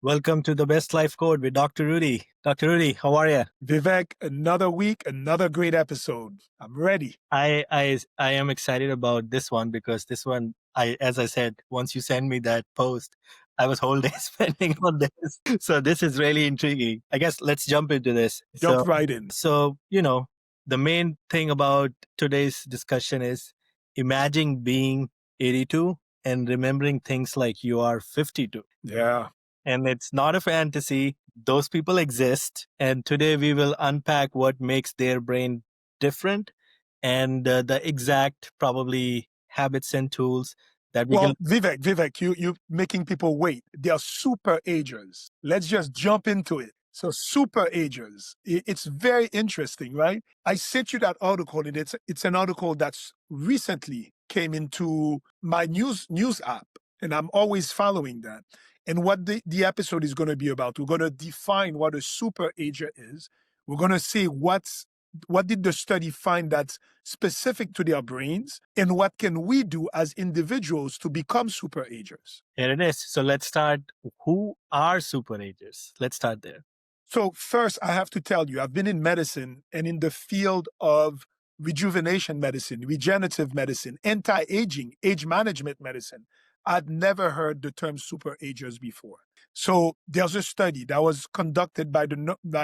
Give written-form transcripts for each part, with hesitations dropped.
Welcome to the Best Life Code with Dr. Rudy. Dr. Rudy, how are you? Vivek, another week, another great episode. I'm ready. I am excited about this one because this one, as I said, once you send me that post, I was whole day spending on this. So this is really intriguing. I guess let's jump into this. Jump right in. So, the main thing about today's discussion is imagine being 82 and remembering things like you are 52. Yeah. And it's not a fantasy. Those people exist. And today we will unpack what makes their brain different and the exact probably habits and tools that we Well, can. Vivek, you making people wait. They are superagers. Let's just jump into it. So superagers, it's very interesting, right? I sent you that article, and it's an article that's recently came into my news app, and I'm always following that. And what the episode is going to be about, we're going to define what a superager is. We're going to see what did the study find that's specific to their brains, and what can we do as individuals to become superagers. Here it is. So let's start. Who are superagers? Let's start there. So first, I have to tell you, I've been in medicine and in the field of rejuvenation medicine, regenerative medicine, anti-aging, age management medicine. I'd never heard the term superagers before. So there's a study that was conducted by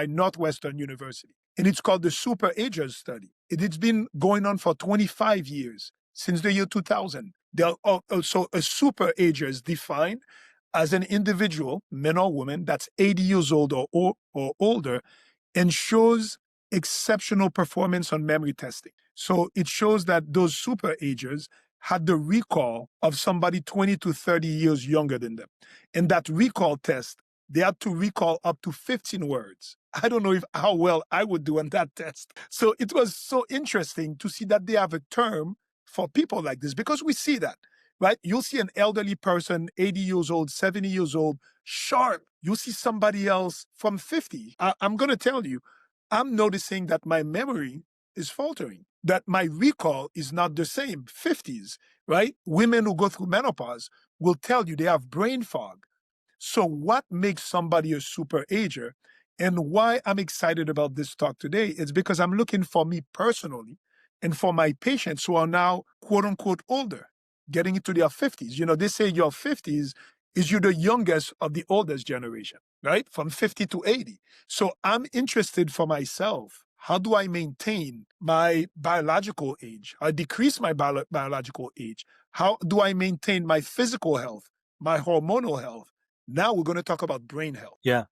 Northwestern University, and it's called the Superagers study. It's been going on for 25 years, since the year 2000. So a superager is defined as an individual, man or woman, that's 80 years old or older, and shows exceptional performance on memory testing. So it shows that those superagers had the recall of somebody 20 to 30 years younger than them. And that recall test, they had to recall up to 15 words. I don't know how well I would do on that test. So it was so interesting to see that they have a term for people like this, because we see that, right? You'll see an elderly person, 80 years old, 70 years old, sharp. You'll see somebody else from 50. I'm going to tell you, I'm noticing that my memory is faltering, that my recall is not the same. 50s, right? Women who go through menopause will tell you they have brain fog. So what makes somebody a superager, and why I'm excited about this talk today is because I'm looking for me personally and for my patients who are now quote unquote older, getting into their 50s. You know, they say your 50s is you're the youngest of the oldest generation, right? From 50 to 80. So I'm interested for myself. How do I maintain my biological age? I decrease my biological age. How do I maintain my physical health, my hormonal health? Now we're going to talk about brain health. Yeah.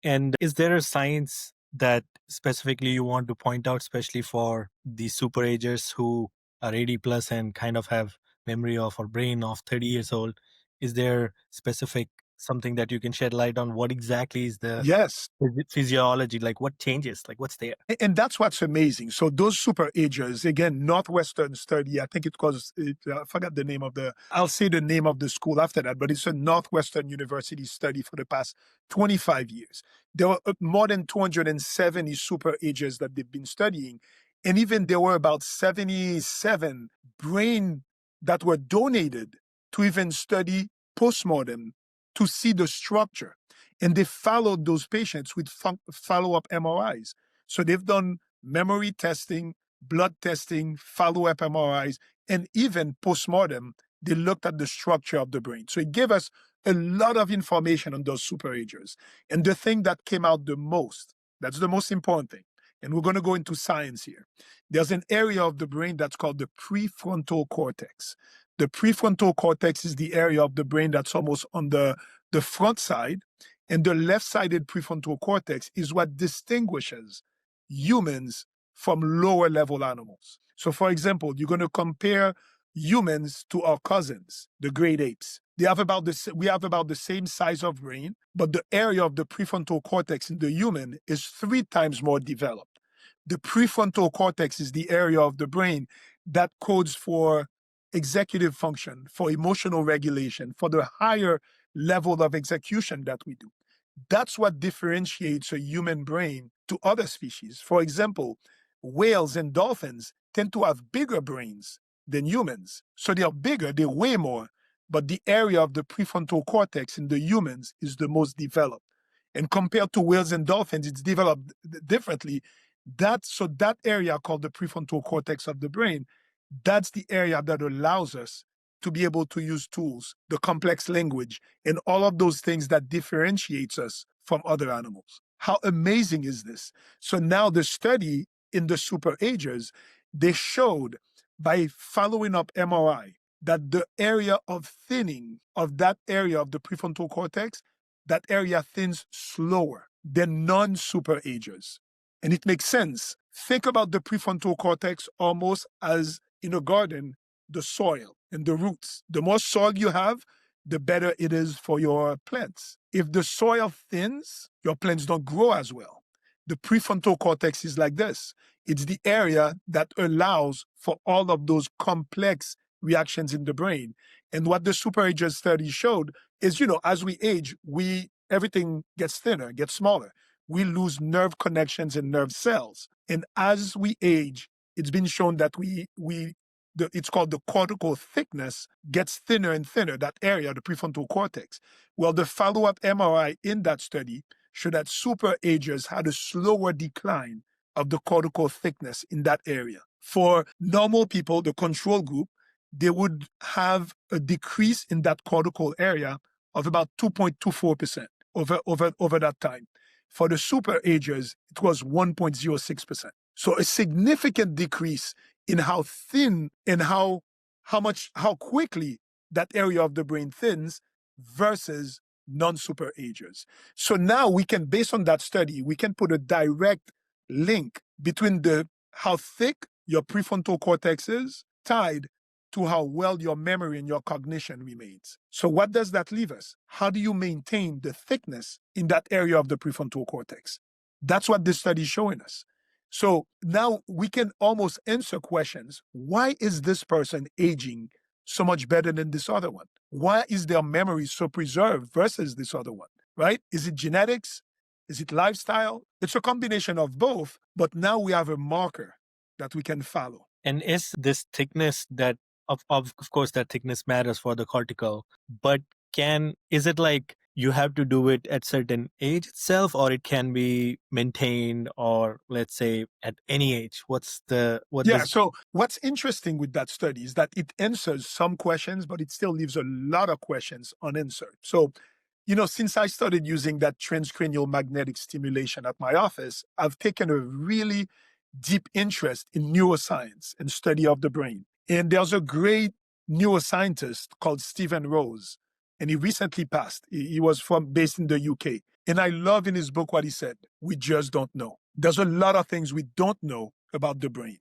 And is there a science that specifically you want to point out, especially for the superagers who are 80 plus and kind of have memory of or brain of 30 years old? Is there specific something that you can shed light on? What exactly is the Yes. physiology? Like what changes? Like what's there? And that's what's amazing. So those superagers, again, Northwestern study, I think I forgot the name I'll say the name of the school after that, but it's a Northwestern University study for the past 25 years. There were more than 270 superagers that they've been studying. And even there were about 77 brain that were donated to even study postmortem to see the structure. And they followed those patients with follow-up MRIs. So they've done memory testing, blood testing, follow-up MRIs, and even postmortem, they looked at the structure of the brain. So it gave us a lot of information on those superagers. And the thing that came out the most, that's the most important thing, and we're going to go into science here. There's an area of the brain that's called the prefrontal cortex. The prefrontal cortex is the area of the brain that's almost on the front side, and the left-sided prefrontal cortex is what distinguishes humans from lower-level animals. So, for example, you're going to compare humans to our cousins, the great apes. We have about the same size of brain, but the area of the prefrontal cortex in the human is 3 times more developed. The prefrontal cortex is the area of the brain that codes for executive function, for emotional regulation, for the higher level of execution that we do. That's what differentiates a human brain to other species. For example, whales and dolphins tend to have bigger brains than humans. So they are bigger, they weigh more, but the area of the prefrontal cortex in the humans is the most developed. And compared to whales and dolphins, it's developed differently. That area called the prefrontal cortex of the brain, that's the area that allows us to be able to use tools, the complex language, and all of those things that differentiates us from other animals. How amazing is this? So now the study in the superagers, they showed by following up MRI that the area of thinning of that area of the prefrontal cortex, that area thins slower than non-superagers. And it makes sense. Think about the prefrontal cortex almost as in a garden, the soil and the roots. The more soil you have, the better it is for your plants. If the soil thins, your plants don't grow as well. The prefrontal cortex is like this. It's the area that allows for all of those complex reactions in the brain. And what the Superagers study showed is, as we age, everything gets thinner, gets smaller. We lose nerve connections and nerve cells. And as we age, it's been shown that it's called the cortical thickness gets thinner and thinner, that area, the prefrontal cortex. Well, the follow-up MRI in that study showed that superagers had a slower decline of the cortical thickness in that area. For normal people, the control group, they would have a decrease in that cortical area of about 2.24% over that time. For the superagers, it was 1.06%. So a significant decrease in how thin and how quickly that area of the brain thins versus non-superagers. So now we can, based on that study, we can put a direct link between how thick your prefrontal cortex is tied to how well your memory and your cognition remains. So what does that leave us? How do you maintain the thickness in that area of the prefrontal cortex? That's what this study is showing us. So now we can almost answer questions. Why is this person aging so much better than this other one? Why is their memory so preserved versus this other one, right? Is it genetics? Is it lifestyle? It's a combination of both, but now we have a marker that we can follow. And is this thickness that, of course, that thickness matters for the cortical, but is it like you have to do it at certain age itself, or it can be maintained, or let's say at any age? So what's interesting with that study is that it answers some questions, but it still leaves a lot of questions unanswered. So, since I started using that transcranial magnetic stimulation at my office, I've taken a really deep interest in neuroscience and study of the brain. And there's a great neuroscientist called Stephen Rose, and he recently passed. He was based in the UK. And I love in his book what he said: we just don't know. There's a lot of things we don't know about the brain.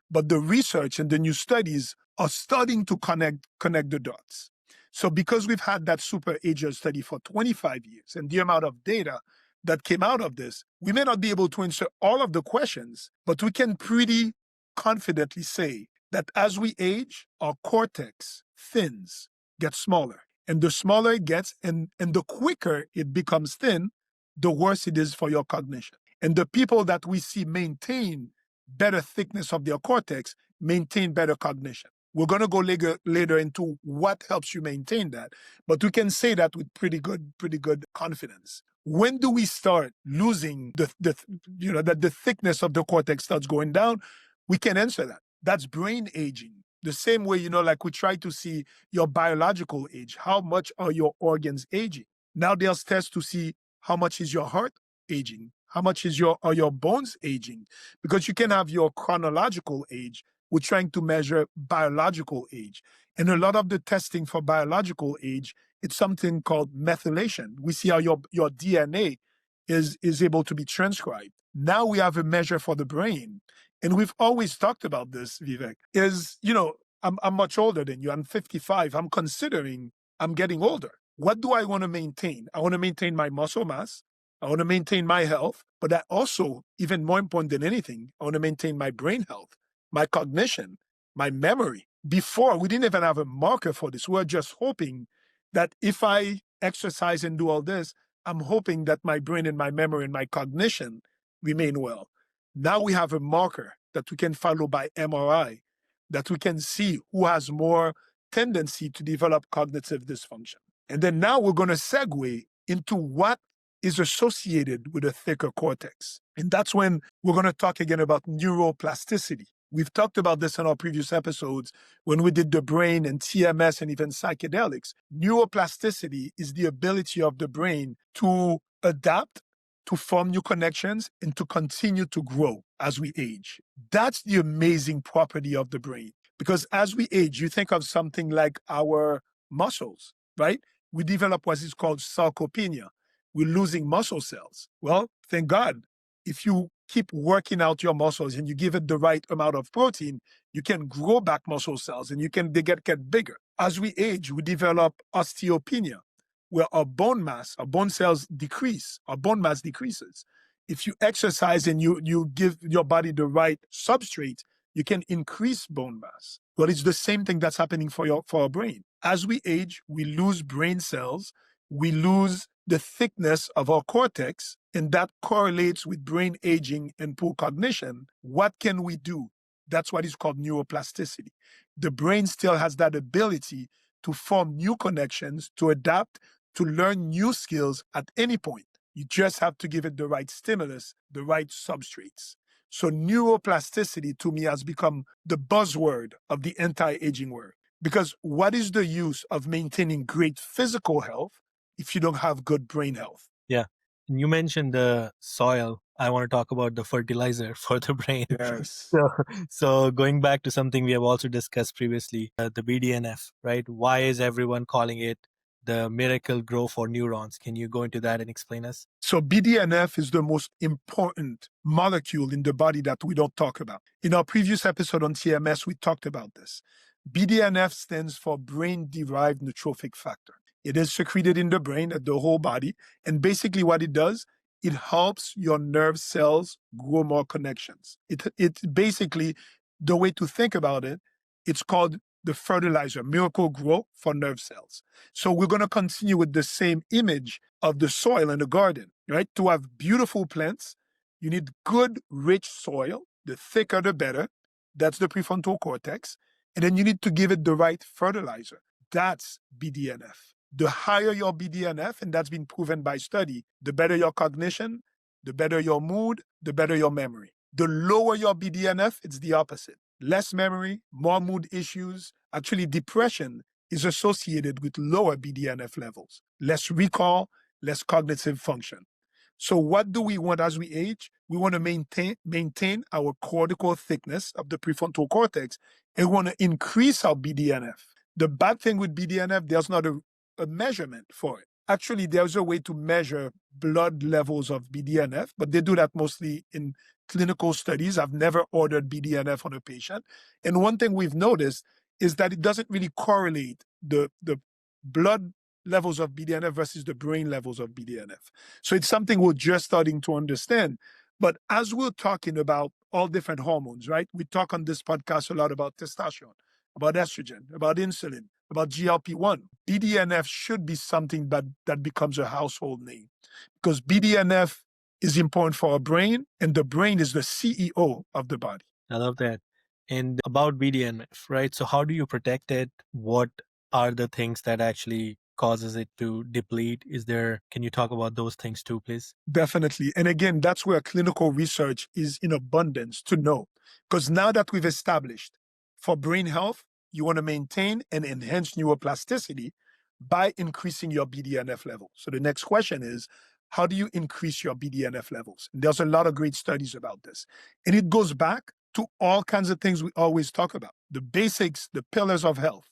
But the research and the new studies are starting to connect the dots. So because we've had that superager study for 25 years and the amount of data that came out of this, we may not be able to answer all of the questions, but we can pretty confidently say that as we age, our cortex thins, gets smaller. And the smaller it gets and the quicker it becomes thin, the worse it is for your cognition. And the people that we see maintain better thickness of their cortex maintain better cognition. We're going to go later into what helps you maintain that, but we can say that with pretty good confidence. When do we start losing that the thickness of the cortex starts going down? We can answer that. That's brain aging. The same way, like we try to see your biological age. How much are your organs aging? Now there's tests to see how much is your heart aging, how much are your bones aging, because you can have your chronological age. We're trying to measure biological age. And a lot of the testing for biological age, it's something called methylation. We see how your DNA is able to be transcribed. Now we have a measure for the brain. And we've always talked about this, Vivek, I'm much older than you. I'm 55. I'm considering I'm getting older. What do I want to maintain? I want to maintain my muscle mass. I want to maintain my health. But I also, even more important than anything, I want to maintain my brain health, my cognition, my memory. Before, we didn't even have a marker for this. We're just hoping that if I exercise and do all this, I'm hoping that my brain and my memory and my cognition remain well. Now we have a marker that we can follow by MRI, that we can see who has more tendency to develop cognitive dysfunction. And then now we're going to segue into what is associated with a thicker cortex. And that's when we're going to talk again about neuroplasticity. We've talked about this in our previous episodes when we did the brain and TMS and even psychedelics. Neuroplasticity is the ability of the brain to adapt, to form new connections, and to continue to grow as we age. That's the amazing property of the brain. Because as we age, you think of something like our muscles, right? We develop what is called sarcopenia. We're losing muscle cells. Well, thank God. If you keep working out your muscles and you give it the right amount of protein, you can grow back muscle cells and they get bigger. As we age, we develop osteopenia, where our bone cells decrease, our bone mass decreases. If you exercise and you give your body the right substrate, you can increase bone mass. Well, it's the same thing that's happening for our brain. As we age, we lose brain cells, we lose the thickness of our cortex, and that correlates with brain aging and poor cognition. What can we do? That's what is called neuroplasticity. The brain still has that ability to form new connections, to adapt, to learn new skills at any point. You just have to give it the right stimulus, the right substrates. So neuroplasticity to me has become the buzzword of the anti-aging world. Because what is the use of maintaining great physical health if you don't have good brain health? Yeah. And you mentioned the soil. I want to talk about the fertilizer for the brain. Yes. So going back to something we have also discussed previously, the BDNF, right? Why is everyone calling it the miracle grow for neurons? Can you go into that and explain us? So BDNF is the most important molecule in the body that we don't talk about. In our previous episode on TMS, we talked about this. BDNF stands for brain-derived neurotrophic factor. It is secreted in the brain at the whole body. And basically what it does, it helps your nerve cells grow more connections. It's basically, the way to think about it, it's called the fertilizer, miracle grow for nerve cells. So we're going to continue with the same image of the soil in the garden, right? To have beautiful plants, you need good, rich soil. The thicker, the better. That's the prefrontal cortex. And then you need to give it the right fertilizer. That's BDNF. The higher your BDNF, and that's been proven by study, the better your cognition, the better your mood, the better your memory. The lower your BDNF, it's the opposite. Less memory, more mood issues. Actually, depression is associated with lower BDNF levels, less recall, less cognitive function. So what do we want as we age? We want to maintain our cortical thickness of the prefrontal cortex, and we want to increase our BDNF. The bad thing with BDNF, there's not a measurement for it. Actually, there's a way to measure blood levels of BDNF, but they do that mostly in clinical studies. I've never ordered BDNF on a patient. And one thing we've noticed is that it doesn't really correlate the blood levels of BDNF versus the brain levels of BDNF. So it's something we're just starting to understand. But as we're talking about all different hormones, right? We talk on this podcast a lot about testosterone, about estrogen, about insulin, about GLP-1. BDNF should be something that becomes a household name, because BDNF is important for our brain, and the brain is the CEO of the body. I love that. And about BDNF, right? So how do you protect it? What are the things that actually causes it to deplete? Can you talk about those things too, please? Definitely. And again, that's where clinical research is in abundance to know. Because now that we've established for brain health, you want to maintain and enhance neuroplasticity by increasing your BDNF level. So the next question is, how do you increase your BDNF levels? And there's a lot of great studies about this. And it goes back to all kinds of things we always talk about. The basics, the pillars of health.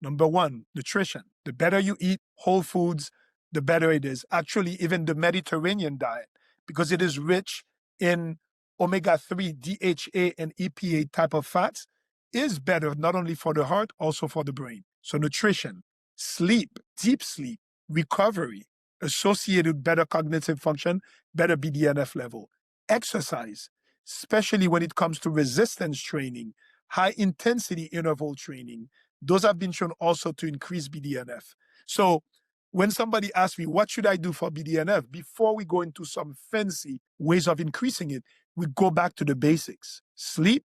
Number one, nutrition. The better you eat whole foods, the better it is. Actually, even the Mediterranean diet, because it is rich in omega-3, DHA, and EPA type of fats, is better not only for the heart, also for the brain. So nutrition, sleep, deep sleep, recovery, associated with better cognitive function, better BDNF level. Exercise, especially when it comes to resistance training, high intensity interval training, those have been shown also to increase BDNF. So when somebody asks me, what should I do for BDNF? Before we go into some fancy ways of increasing it, we go back to the basics: sleep,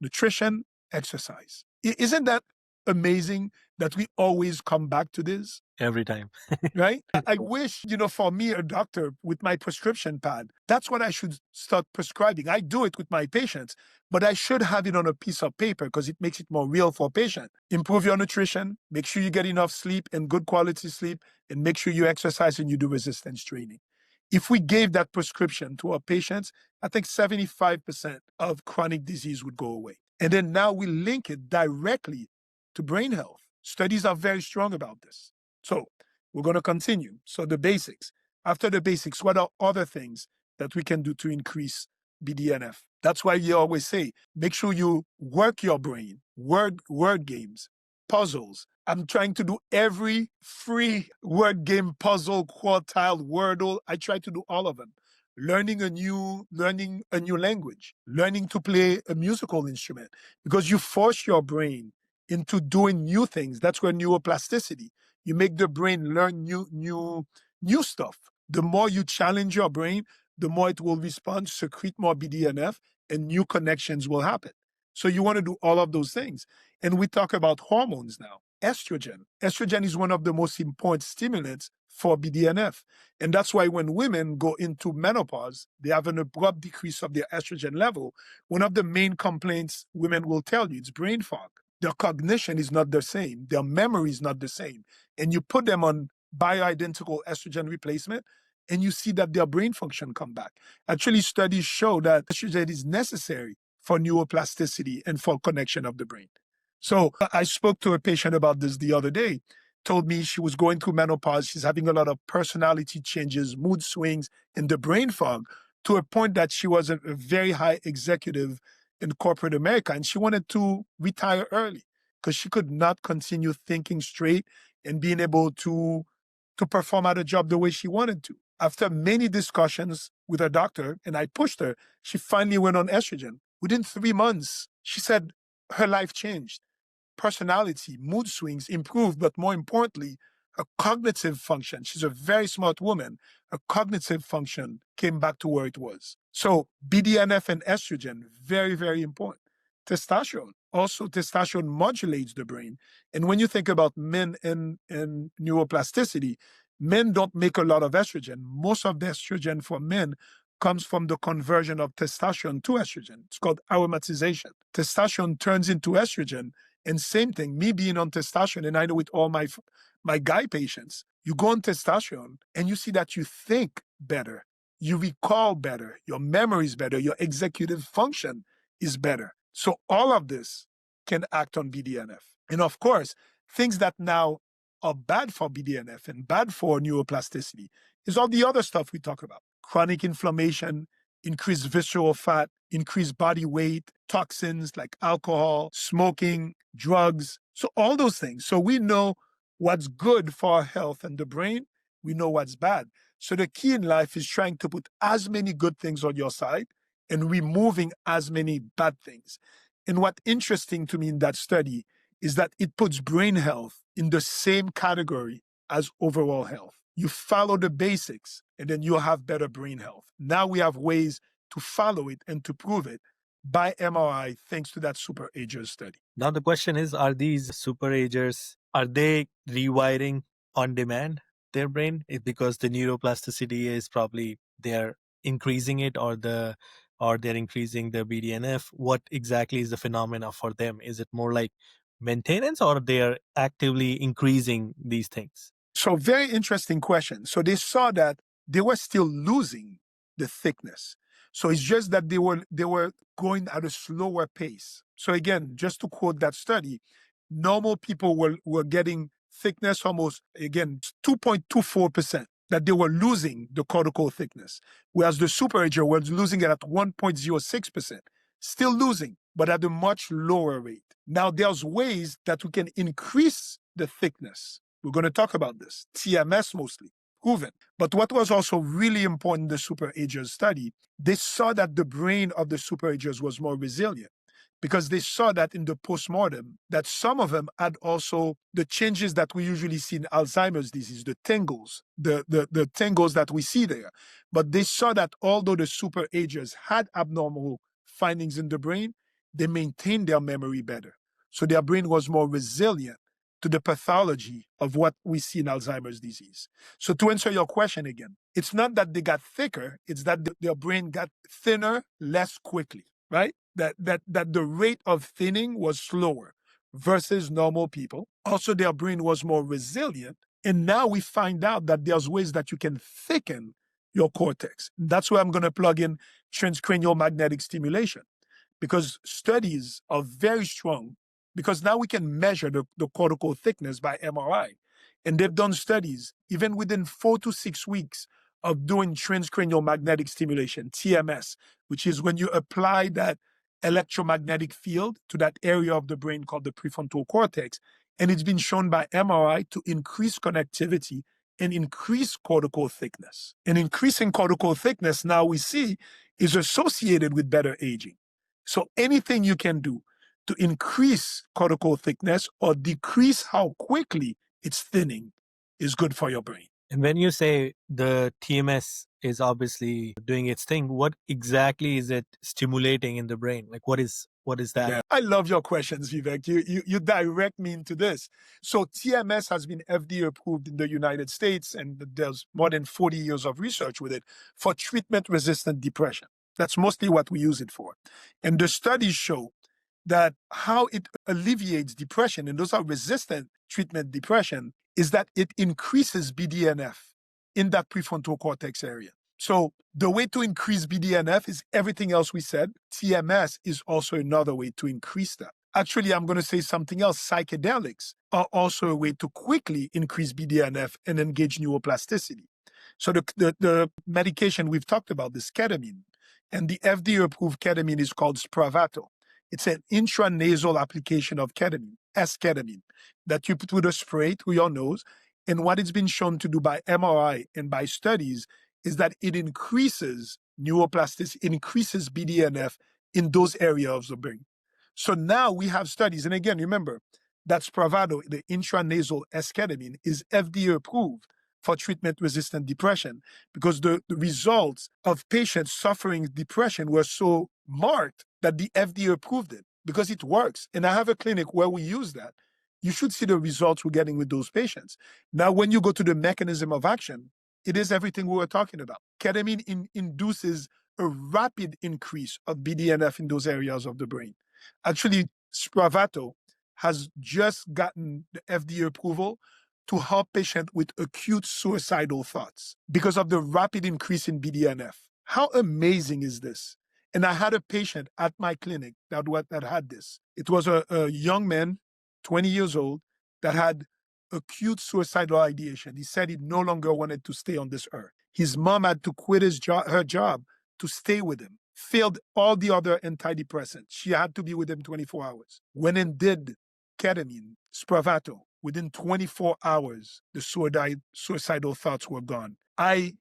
nutrition, exercise. Isn't that amazing that we always come back to this? Every time. Right? I wish, for me, a doctor with my prescription pad, that's what I should start prescribing. I do it with my patients, but I should have it on a piece of paper because it makes it more real for a patient. Improve your nutrition, make sure you get enough sleep and good quality sleep, and make sure you exercise and you do resistance training. If we gave that prescription to our patients, I think 75% of chronic disease would go away. And then now we link it directly to brain health. Studies are very strong about this. So we're going to continue. So the basics. After the basics, what are other things that we can do to increase BDNF? That's why you always say, make sure you work your brain, word games, puzzles. I'm trying to do every free word game, puzzle, quartile, wordle. I try to do all of them. Learning a new language, learning to play a musical instrument, because you force your brain into doing new things. That's where neuroplasticity. You make the brain learn new stuff. The more you challenge your brain, the more it will respond, secrete more BDNF, and new connections will happen. So you want to do all of those things. And we talk about hormones now. Estrogen. Estrogen is one of the most important stimulants for BDNF. And that's why when women go into menopause, they have an abrupt decrease of their estrogen level. One of the main complaints women will tell you, it's brain fog. Their cognition is not the same. Their memory is not the same. And you put them on bioidentical estrogen replacement, and you see that their brain function come back. Actually, studies show that estrogen is necessary for neuroplasticity and for connection of the brain. So I spoke to a patient about this the other day, told me she was going through menopause. She's having a lot of personality changes, mood swings, and the brain fog, to a point that she was a very high executive in corporate America, and she wanted to retire early because she could not continue thinking straight and being able to perform at a job the way she wanted to. After many discussions with her doctor, and I pushed her, she finally went on estrogen. Within 3 months, she said her life changed. Personality, mood swings improved, but more importantly, her cognitive function. She's a very smart woman. Her cognitive function came back to where it was. So BDNF and estrogen, very, very important. Testosterone. Also, testosterone modulates the brain. And when you think about men and neuroplasticity, men don't make a lot of estrogen. Most of the estrogen for men comes from the conversion of testosterone to estrogen. It's called aromatization. Testosterone turns into estrogen. And same thing, me being on testosterone, and I know with all my guy patients, you go on testosterone and you see that you think better, you recall better, your memory is better, your executive function is better. So all of this can act on BDNF. And of course, things that now are bad for BDNF and bad for neuroplasticity is all the other stuff we talk about. Chronic inflammation, increased visceral fat, increased body weight, toxins like alcohol, smoking, drugs. So all those things. So we know what's good for our health and the brain. We know what's bad. So the key in life is trying to put as many good things on your side and removing as many bad things. And what's interesting to me in that study is that it puts brain health in the same category as overall health. You follow the basics and then you'll have better brain health. Now we have ways to follow it and to prove it by MRI thanks to that Superagers study. Now the question is, are these superagers, are they rewiring on demand their brain? Because the neuroplasticity is probably they're increasing it, or they're increasing the BDNF. What exactly is the phenomena for them? Is it more like maintenance, or they're actively increasing these things? So very interesting question. So they saw that they were still losing the thickness. So it's just that they were going at a slower pace. So again, just to quote that study, normal people were getting thickness almost, again, 2.24%, that they were losing the cortical thickness, whereas the superager was losing it at 1.06%, still losing, but at a much lower rate. Now, there's ways that we can increase the thickness. We're going to talk about this. TMS mostly, proven. But what was also really important in the Superagers study, they saw that the brain of the Superagers was more resilient, because they saw that in the postmortem, that some of them had also the changes that we usually see in Alzheimer's disease, the tangles, the tangles that we see there. But they saw that although the Superagers had abnormal findings in the brain, they maintained their memory better. So their brain was more resilient to the pathology of what we see in Alzheimer's disease. So to answer your question again, it's not that they got thicker, it's that their brain got thinner less quickly, right? That the rate of thinning was slower versus normal people. Also, their brain was more resilient. And now we find out that there's ways that you can thicken your cortex. That's where I'm going to plug in transcranial magnetic stimulation, because studies are very strong, because now we can measure the cortical thickness by MRI. And they've done studies even within 4 to 6 weeks of doing transcranial magnetic stimulation, TMS, which is when you apply that electromagnetic field to that area of the brain called the prefrontal cortex. And it's been shown by MRI to increase connectivity and increase cortical thickness. And increasing cortical thickness, now we see, is associated with better aging. So anything you can do to increase cortical thickness or decrease how quickly it's thinning is good for your brain. And when you say the TMS is obviously doing its thing, what exactly is it stimulating in the brain? Like what is that? Yeah. I love your questions, Vivek. You direct me into this. So TMS has been FDA approved in the United States, and there's more than 40 years of research with it for treatment-resistant depression. That's mostly what we use it for. And the studies show that how it alleviates depression, and those are resistant treatment depression, is that it increases BDNF in that prefrontal cortex area. So the way to increase BDNF is everything else we said. TMS is also another way to increase that. Actually, I'm going to say something else. Psychedelics are also a way to quickly increase BDNF and engage neuroplasticity. So the medication we've talked about is ketamine, and the FDA-approved ketamine is called Spravato. It's an intranasal application of ketamine, S-ketamine, that you put with a spray through your nose. And what it's been shown to do by MRI and by studies is that it increases neuroplasticity, increases BDNF in those areas of the brain. So now we have studies, and again, remember, that Spravato, the intranasal S-ketamine, is FDA approved for treatment-resistant depression, because the results of patients suffering depression were so marked that the FDA approved it, because it works. And I have a clinic where we use that. You should see the results we're getting with those patients. Now, when you go to the mechanism of action, it is everything we were talking about. Ketamine induces a rapid increase of BDNF in those areas of the brain. Actually, Spravato has just gotten the FDA approval to help patients with acute suicidal thoughts because of the rapid increase in BDNF. How amazing is this? And I had a patient at my clinic that had this. It was a young man, 20 years old, that had acute suicidal ideation. He said he no longer wanted to stay on this earth. His mom had to quit her job to stay with him. Failed all the other antidepressants. She had to be with him 24 hours. Went and did ketamine, Spravato. Within 24 hours, the suicidal thoughts were gone. I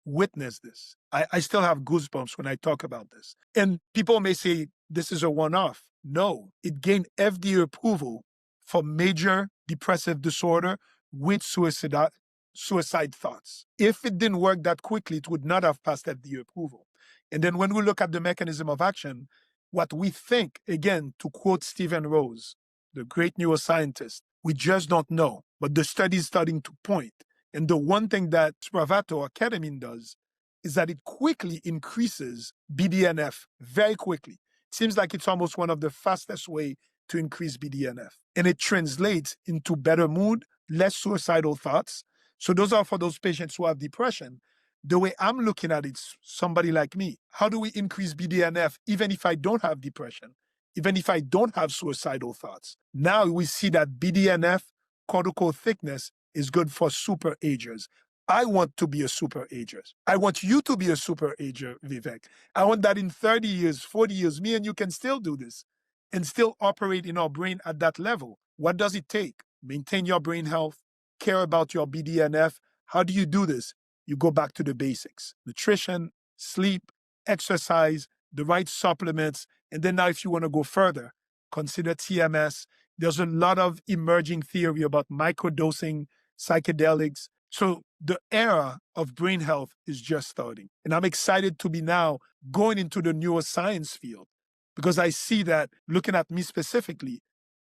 witnessed this. I still have goosebumps when I talk about this. And people may say this is a one-off. No, it gained FDA approval for major depressive disorder with suicide thoughts. If it didn't work that quickly, it would not have passed FDA approval. And then when we look at the mechanism of action, what we think, again, to quote Stephen Rose, the great neuroscientist, we just don't know. But the study is starting to point. And the one thing that Spravato or ketamine does is that it quickly increases BDNF very quickly. It seems like it's almost one of the fastest way to increase BDNF. And it translates into better mood, less suicidal thoughts. So those are for those patients who have depression. The way I'm looking at it, somebody like me, how do we increase BDNF even if I don't have depression, even if I don't have suicidal thoughts? Now we see that BDNF, cortical thickness, is good for superagers. I want to be a superager. I want you to be a superager, Vivek. I want that in 30 years, 40 years, me and you can still do this and still operate in our brain at that level. What does it take? Maintain your brain health, care about your BDNF. How do you do this? You go back to the basics: nutrition, sleep, exercise, the right supplements. And then now if you want to go further, consider TMS. There's a lot of emerging theory about microdosing, psychedelics. So the era of brain health is just starting. And I'm excited to be now going into the neuroscience field, because I see that, looking at me specifically,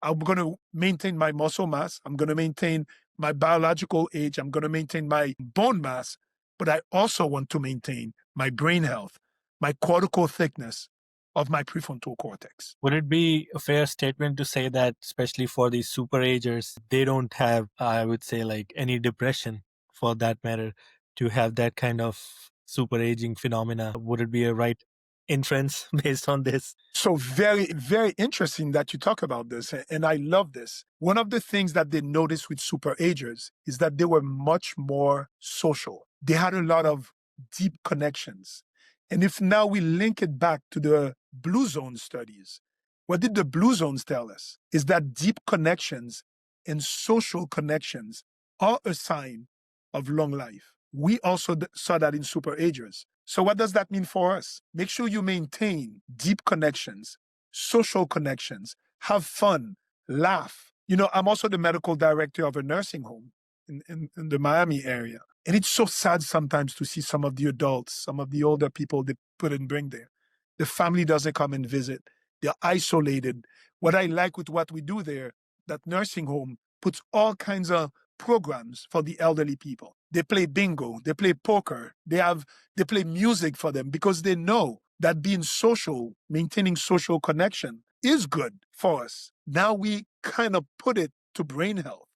I'm going to maintain my muscle mass. I'm going to maintain my biological age. I'm going to maintain my bone mass, but I also want to maintain my brain health, my cortical thickness of my prefrontal cortex. Would it be a fair statement to say that, especially for these superagers, they don't have, I would say, like any depression for that matter, to have that kind of super aging phenomena? Would it be a right inference based on this? So very, very interesting that you talk about this. And I love this. One of the things that they noticed with superagers is that they were much more social. They had a lot of deep connections. And if now we link it back to the blue zone studies, what did the blue zones tell us? Is that deep connections and social connections are a sign of long life. We also saw that in superagers. So what does that mean for us? Make sure you maintain deep connections, social connections, have fun, laugh. You know, I'm also the medical director of a nursing home in the Miami area. And it's so sad sometimes to see some of the adults, some of the older people they put and bring there. The family doesn't come and visit. They're isolated. What I like with what we do there, that nursing home puts all kinds of programs for the elderly people. They play bingo, they play poker, they play music for them because they know that being social, maintaining social connection is good for us. Now we kind of put it to brain health.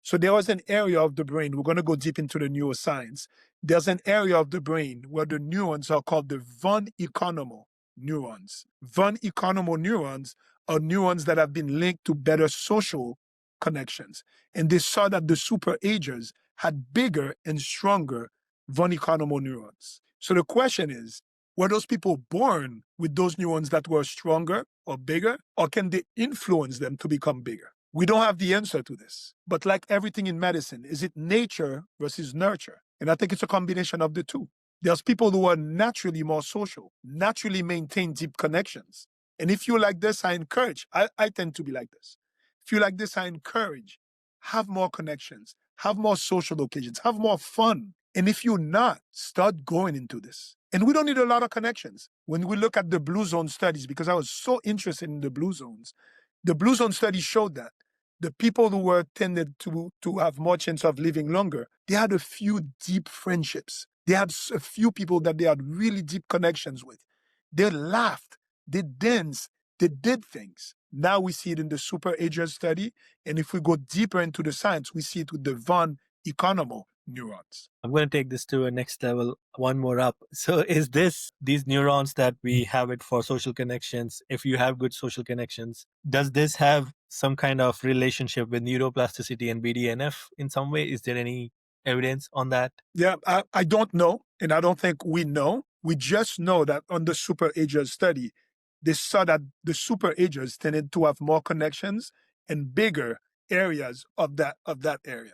So there was an area of the brain, we're going to go deep into the neuroscience. There's an area of the brain where the neurons are called the von Economo neurons. Von Economo neurons are neurons that have been linked to better social connections. And they saw that the superagers had bigger and stronger von Economo neurons. So the question is, were those people born with those neurons that were stronger or bigger, or can they influence them to become bigger? We don't have the answer to this. But like everything in medicine, is it nature versus nurture? And I think it's a combination of the two. There's people who are naturally more social, naturally maintain deep connections. And if you're like this, I encourage, I tend to be like this. If you're like this, I encourage, have more connections, have more social occasions, have more fun. And if you're not, start going into this. And we don't need a lot of connections. When we look at the blue zone studies, because I was so interested in the blue zones, the blue zone study showed that the people who were tended to have more chance of living longer, they had a few deep friendships. They had a few people that they had really deep connections with. They laughed, they danced, they did things. Now we see it in the Superagers study. And if we go deeper into the science, we see it with the von Economo neurons. I'm going to take this to a next level, one more up. So, is these neurons that we have it for social connections? If you have good social connections, does this have some kind of relationship with neuroplasticity and BDNF in some way? Is there any evidence on that? Yeah, I don't know, and I don't think we know. We just know that on the Superagers study, they saw that the Superagers tended to have more connections and bigger areas of that area.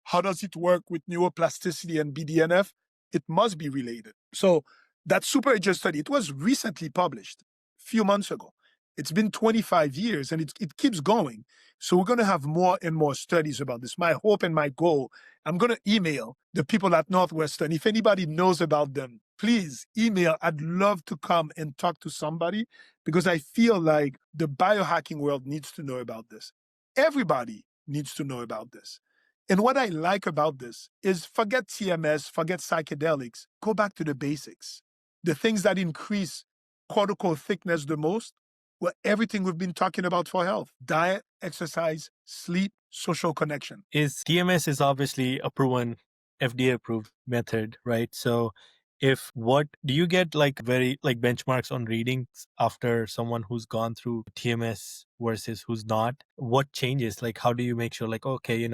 How does it work with neuroplasticity and BDNF? It must be related. So that Superagers study, it was recently published a few months ago. It's been 25 years and it keeps going. So we're going to have more and more studies about this. My hope and my goal, I'm going to email the people at Northwestern. If anybody knows about them, please email. I'd love to come and talk to somebody because I feel like the biohacking world needs to know about this. Everybody needs to know about this. And what I like about this is forget TMS, forget psychedelics, go back to the basics. The things that increase cortical thickness the most were everything we've been talking about for health: diet, exercise, sleep, social connection. Is TMS is obviously a proven FDA approved method, right? So, if what do you get like very like benchmarks on readings after someone who's gone through TMS versus who's not? What changes? Like, how do you make sure, like, okay,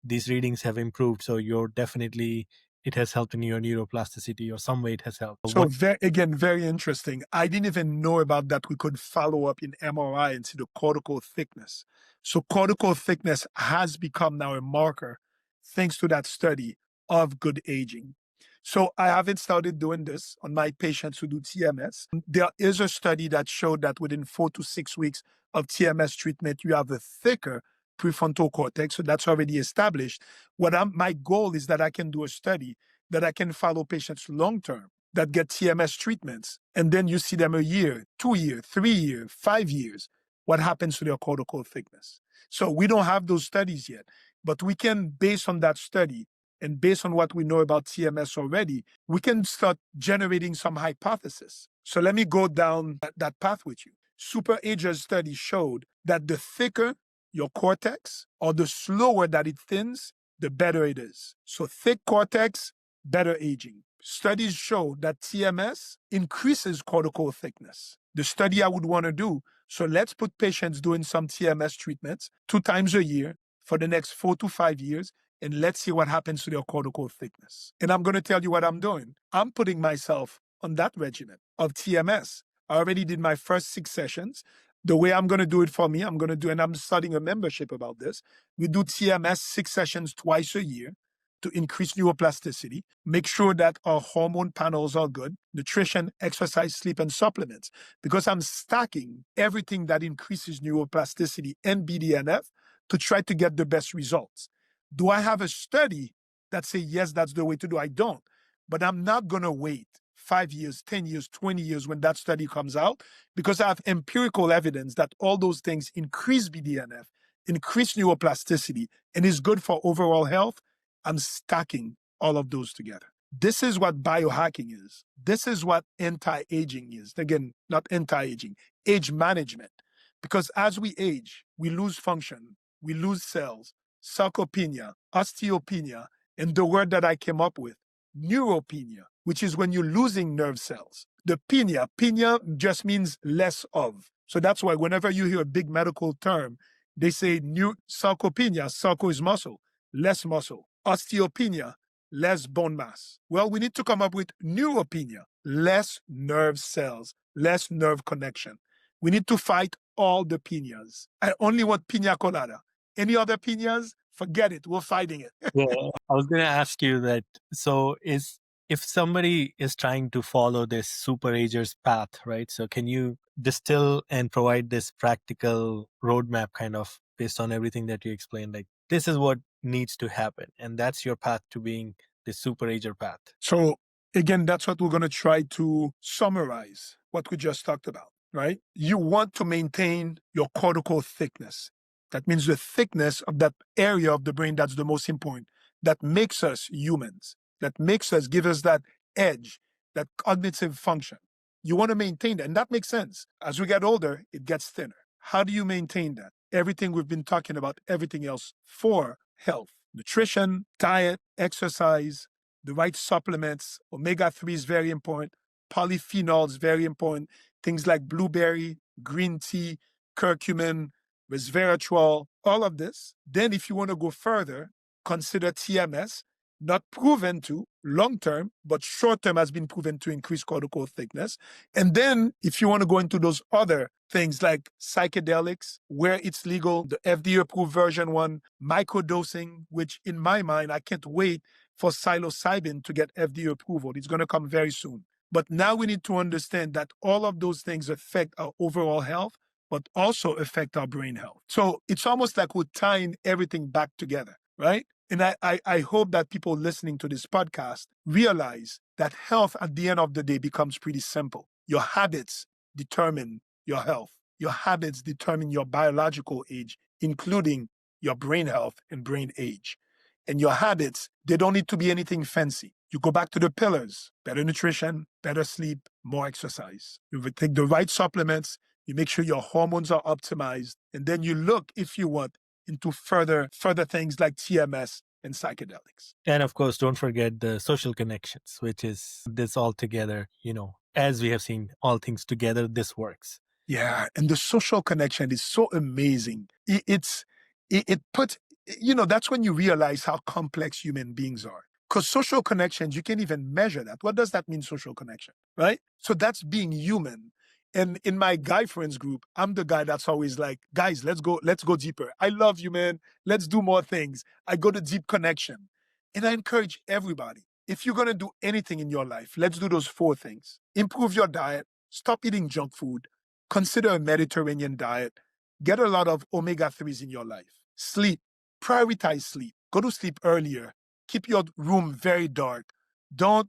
these readings have improved, so you're definitely it has helped in your neuroplasticity or some way it has helped. So What again, very interesting. I didn't even know about that. We could follow up in MRI and see the cortical thickness. So cortical thickness has become now a marker, thanks to that study, of good aging. So I haven't started doing this on my patients who do TMS. There is a study that showed that within 4 to 6 weeks of TMS treatment, you have a thicker prefrontal cortex. So that's already established. My goal is that I can do a study that I can follow patients long term that get TMS treatments. And then you see them a year, 2 years, 3 years, 5 years. what happens to their cortical thickness. So we don't have those studies yet, but we can, based on that study and based on what we know about TMS already, we can start generating some hypotheses. So let me go down that path with you. Superagers study showed that the thicker your cortex or the slower that it thins, the better it is. So thick cortex, better aging. Studies show that TMS increases cortical thickness. The study I would want to do, so let's put patients doing some TMS treatments 2 times a year for the next 4 to 5 years, and let's see what happens to their cortical thickness. And I'm going to tell you what I'm doing. I'm putting myself on that regimen of TMS. I already did my first 6 sessions. The way I'm going to do it for me, I'm going to do, and I'm starting a membership about this. We do TMS 6 sessions twice a year to increase neuroplasticity, make sure that our hormone panels are good, nutrition, exercise, sleep, and supplements, because I'm stacking everything that increases neuroplasticity and BDNF to try to get the best results. Do I have a study that says, yes, that's the way to do? I don't. But I'm not going to wait 5 years, 10 years, 20 years when that study comes out, because I have empirical evidence that all those things increase BDNF, increase neuroplasticity, and is good for overall health. I'm stacking all of those together. This is what biohacking is. This is what anti-aging is. Again, not anti-aging, age management. Because as we age, we lose function, we lose cells, sarcopenia, osteopenia, and the word that I came up with, neuropenia, which is when you're losing nerve cells. The penia just means less of. So that's why whenever you hear a big medical term, they say sarcopenia, sarco is muscle, less muscle. Osteopenia, less bone mass. Well, we need to come up with neuropenia, less nerve cells, less nerve connection. We need to fight all the pinas. I only want pina colada. Any other pinas? Forget it. We're fighting it. Yeah, I was going to ask you that. So, if somebody is trying to follow this superagers path, right? So, can you distill and provide this practical roadmap, kind of based on everything that you explained? Like, this is what needs to happen, and that's your path to being the superager path. So, again, that's what we're going to try to summarize what we just talked about, right? You want to maintain your cortical thickness. That means the thickness of that area of the brain that's the most important, that makes us humans, that makes us, give us that edge, that cognitive function. You want to maintain that, and that makes sense. As we get older, it gets thinner. How do you maintain that? Everything we've been talking about, everything else for health, nutrition, diet, exercise, the right supplements. Omega-3 is very important. Polyphenols, very important. Things like blueberry, green tea, curcumin, resveratrol, all of this. Then if you want to go further, consider TMS, not proven to long-term, but short-term has been proven to increase cortical thickness. And then if you want to go into those other things like psychedelics, where it's legal, the FDA-approved version 1, microdosing, which in my mind, I can't wait for psilocybin to get FDA approval. It's going to come very soon. But now we need to understand that all of those things affect our overall health, but also affect our brain health. So it's almost like we're tying everything back together, right? And I hope that people listening to this podcast realize that health at the end of the day becomes pretty simple. Your habits determine your health. Your habits determine your biological age, including your brain health and brain age. And your habits, they don't need to be anything fancy. You go back to the pillars: better nutrition, better sleep, more exercise. You take the right supplements, you make sure your hormones are optimized, and then you look, if you want, into further things like TMS and psychedelics. And of course, don't forget the social connections, which is this all together, as we have seen, all things together, this works. Yeah, and the social connection is so amazing. It puts, that's when you realize how complex human beings are. Because social connections, you can't even measure that. What does that mean, social connection, right? So that's being human. And in my guy friends group, I'm the guy that's always like, guys, let's go deeper. I love you, man. Let's do more things. I go to deep connection. And I encourage everybody, if you're going to do anything in your life, let's do those 4 things. Improve your diet, stop eating junk food, consider a Mediterranean diet, get a lot of omega-3s in your life. Sleep, prioritize sleep. Go to sleep earlier. Keep your room very dark. Don't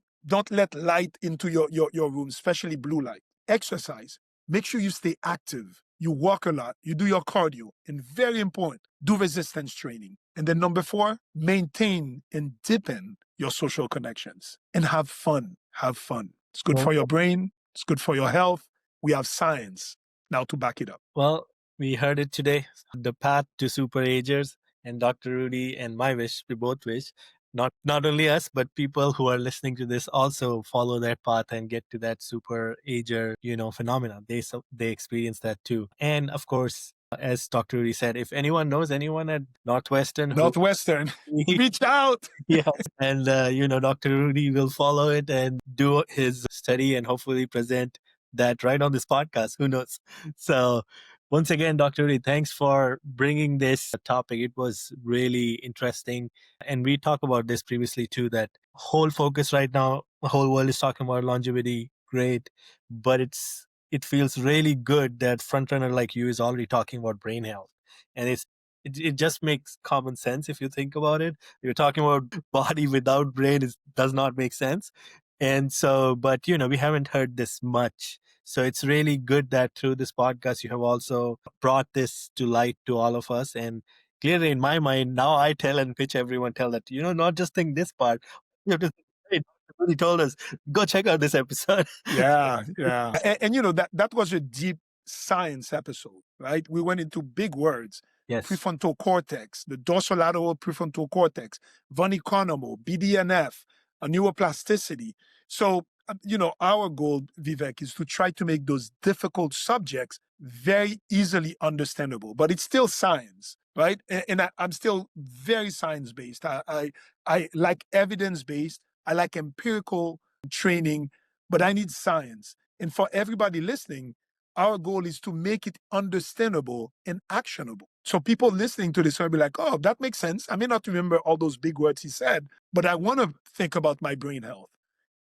let light into your room, especially blue light. Exercise. Make sure you stay active. you walk a lot, you do your cardio, and very important, do resistance training. And then number 4, maintain and deepen your social connections and have fun. Have fun. It's good for your brain. It's good for your health. We have science now to back it up. Well, we heard it today. The path to superagers, and Dr. Rudy and my wish, we both wish, not only us, but people who are listening to this also follow that path and get to that superager, phenomenon. They experience that too. And of course, as Dr. Rudy said, if anyone knows anyone at Northwestern who Northwestern, reach out. yes. And, Dr. Rudy will follow it and do his study and hopefully present that right on this podcast. Who knows? So, once again, Dr. Rudy, thanks for bringing this topic. It was really interesting. And we talked about this previously too, that whole focus right now, the whole world is talking about longevity. Great. But it feels really good that frontrunner like you is already talking about brain health. And it just makes common sense if you think about it. You're talking about body without brain does not make sense. And so, but we haven't heard this much. So it's really good that through this podcast, you have also brought this to light to all of us. And clearly in my mind, now I tell and pitch everyone, tell that, not just think this part. You have to think, hey, he told us, go check out this episode. Yeah. And that was a deep science episode, right? We went into big words. Yes. Prefrontal cortex, the dorsolateral prefrontal cortex, von Economo, BDNF, neuroplasticity. So, our goal, Vivek, is to try to make those difficult subjects very easily understandable, but it's still science, right? And I'm still very science-based. I like evidence-based. I like empirical training, but I need science. And for everybody listening, our goal is to make it understandable and actionable. So people listening to this will be like, oh, that makes sense. I may not remember all those big words he said, but I want to think about my brain health.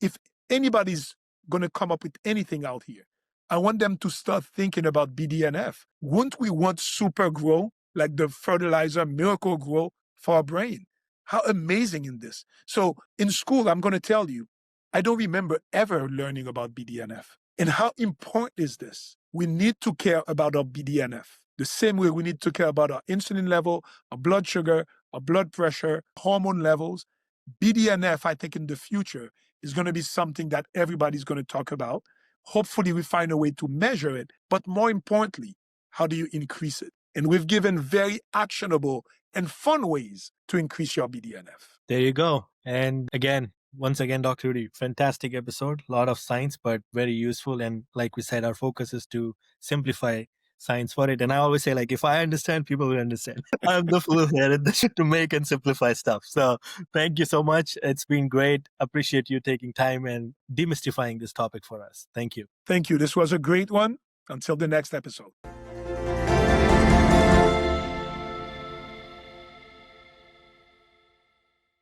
If anybody's going to come up with anything out here, I want them to start thinking about BDNF. Wouldn't we want super grow, like the fertilizer miracle grow for our brain? How amazing in this. So in school, I'm going to tell you, I don't remember ever learning about BDNF. And how important is this? We need to care about our BDNF the same way we need to care about our insulin level, our blood sugar, our blood pressure, hormone levels. BDNF, I think in the future, is going to be something that everybody's going to talk about. Hopefully we find a way to measure it, but more importantly, how do you increase it? And we've given very actionable and fun ways to increase your BDNF. There you go. And once again, Dr. Rudy, fantastic episode. A lot of science, but very useful. And like we said, our focus is to simplify science for it. And I always say, like, if I understand, people will understand. I'm the fool here to make and simplify stuff. So thank you so much. It's been great. Appreciate you taking time and demystifying this topic for us. Thank you. Thank you. This was a great one. Until the next episode.